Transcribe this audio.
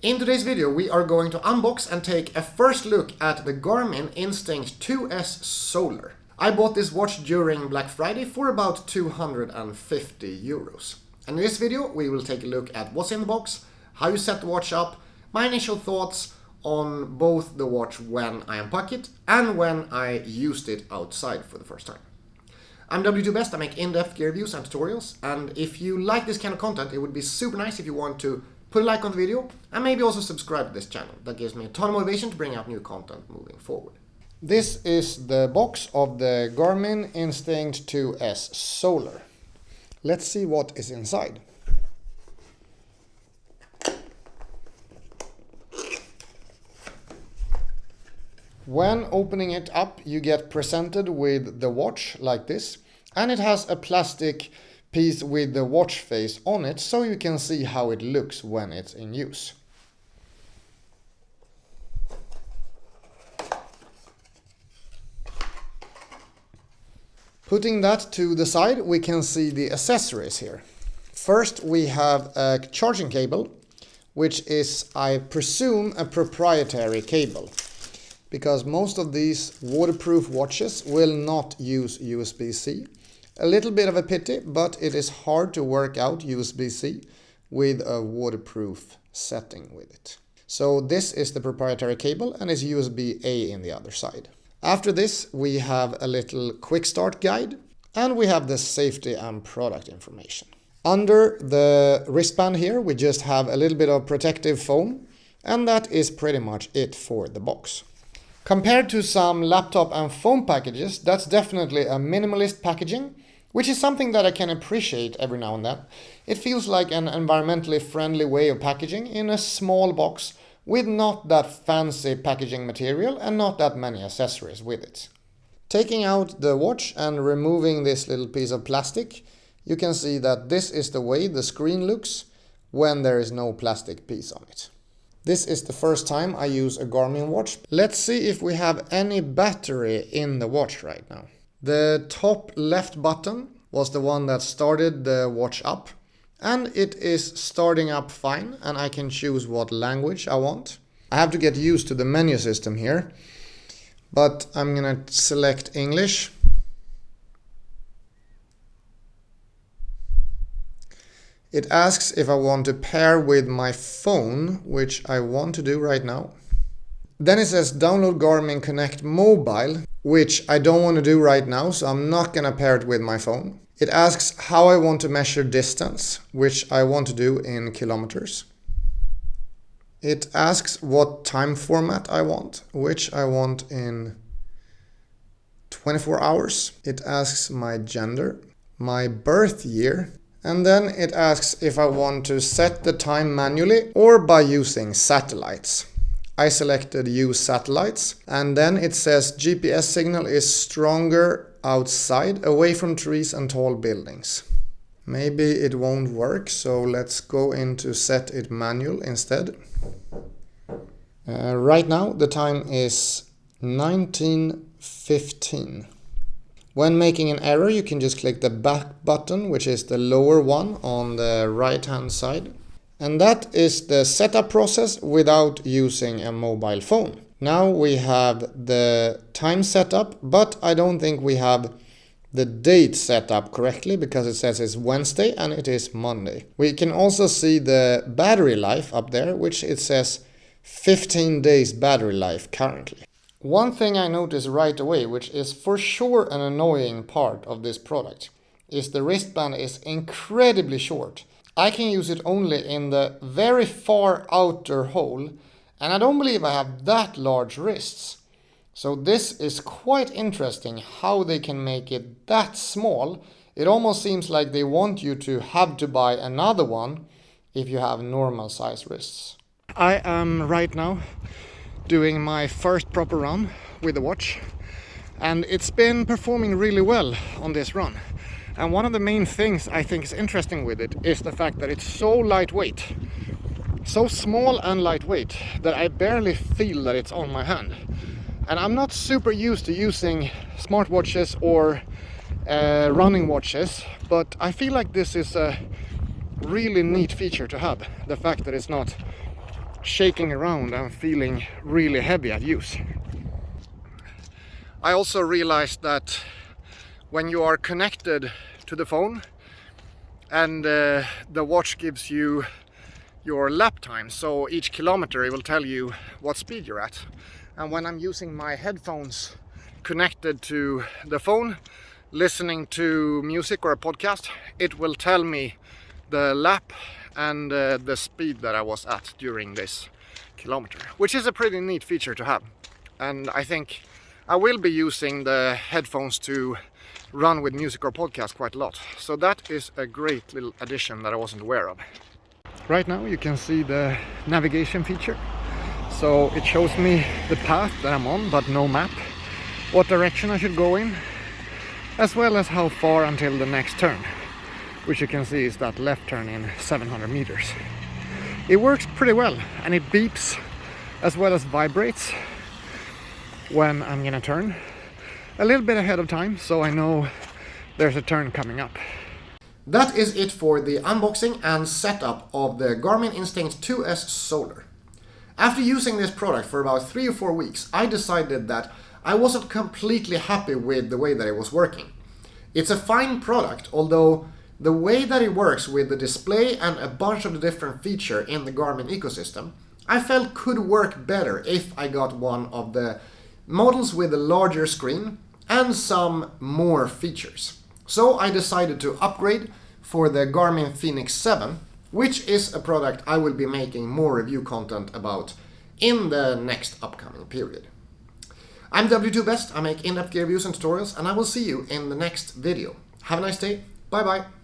In today's video we are going to unbox and take a first look at the Garmin Instinct 2S Solar. I bought this watch during Black Friday for about 250 euros. And in this video we will take a look at what's in the box, how you set the watch up, my initial thoughts on both the watch when I unpack it and when I used it outside for the first time. I'm W2Best, I make in-depth gear reviews and tutorials, and if you like this kind of content it would be super nice if you want to put a like on the video and maybe also subscribe to this channel. That gives me a ton of motivation to bring out new content moving forward. This is the box of the Garmin Instinct 2S Solar. Let's see what is inside. When opening it up, you get presented with the watch like this, and it has a plastic piece with the watch face on it so you can see how it looks when it's in use. Putting that to the side, we can see the accessories here. First we have a charging cable, which is, I presume, a proprietary cable, because most of these waterproof watches will not use USB-C. A little bit of a pity, but it is hard to work out USB-C with a waterproof setting with it. So this is the proprietary cable and is USB-A in the other side. After this we have a little quick start guide and we have the safety and product information. Under the wristband here we just have a little bit of protective foam, and that is pretty much it for the box. Compared to some laptop and phone packages, that's definitely a minimalist packaging, which is something that I can appreciate every now and then. It feels like an environmentally friendly way of packaging in a small box with not that fancy packaging material and not that many accessories with it. Taking out the watch and removing this little piece of plastic, you can see that this is the way the screen looks when there is no plastic piece on it. This is the first time I use a Garmin watch. Let's see if we have any battery in the watch right now. The top left button was the one that started the watch up, and it is starting up fine, and I can choose what language I want. I have to get used to the menu system here, but I'm gonna select English. It asks if I want to pair with my phone, which I want to do right now. Then it says download Garmin Connect Mobile, which I don't want to do right now, so I'm not gonna pair it with my phone. It asks how I want to measure distance, which I want to do in kilometers. It asks what time format I want, which I want in 24 hours. It asks my gender, my birth year, and then it asks if I want to set the time manually or by using satellites. I selected use satellites, and then it says GPS signal is stronger outside, away from trees and tall buildings. Maybe it won't work, so let's go into set it manual instead. Right now the time is 19:15. When making an error you can just click the back button, which is the lower one on the right hand side. And that is the setup process without using a mobile phone. Now we have the time setup, but I don't think we have the date set up correctly because it says it's Wednesday and it is Monday. We can also see the battery life up there, which it says 15 days battery life currently. One thing I noticed right away, which is for sure an annoying part of this product, is the wristband is incredibly short. I can use it only in the very far outer hole, and I don't believe I have that large wrists. So this is quite interesting how they can make it that small. It almost seems like they want you to have to buy another one if you have normal size wrists. I am right now doing my first proper run with the watch, and it's been performing really well on this run. And one of the main things I think is interesting with it is the fact that it's so lightweight. So small and lightweight that I barely feel that it's on my hand. And I'm not super used to using smartwatches or running watches, but I feel like this is a really neat feature to have. The fact that it's not shaking around and feeling really heavy at use. I also realized that when you are connected to the phone and the watch gives you your lap time, so each kilometer it will tell you what speed you're at. And when I'm using my headphones connected to the phone, listening to music or a podcast, it will tell me the lap and the speed that I was at during this kilometer, which is a pretty neat feature to have. And I think I will be using the headphones to run with music or podcast quite a lot. So that is a great little addition that I wasn't aware of. Right now you can see the navigation feature. So it shows me the path that I'm on, but no map, what direction I should go in, as well as how far until the next turn, which you can see is that left turn in 700 meters. It works pretty well, and it beeps as well as vibrates when I'm gonna turn a little bit ahead of time, so I know there's a turn coming up. That is it for the unboxing and setup of the Garmin Instinct 2S Solar. After using this product for about 3 or 4 weeks, I decided that I wasn't completely happy with the way that it was working. It's a fine product, although the way that it works with the display and a bunch of the different features in the Garmin ecosystem, I felt could work better if I got one of the models with a larger screen and some more features. So I decided to upgrade for the Garmin Fenix 7, which is a product I will be making more review content about in the next upcoming period. I'm W2Best, I make in-depth gear reviews and tutorials, and I will see you in the next video. Have a nice day, bye bye!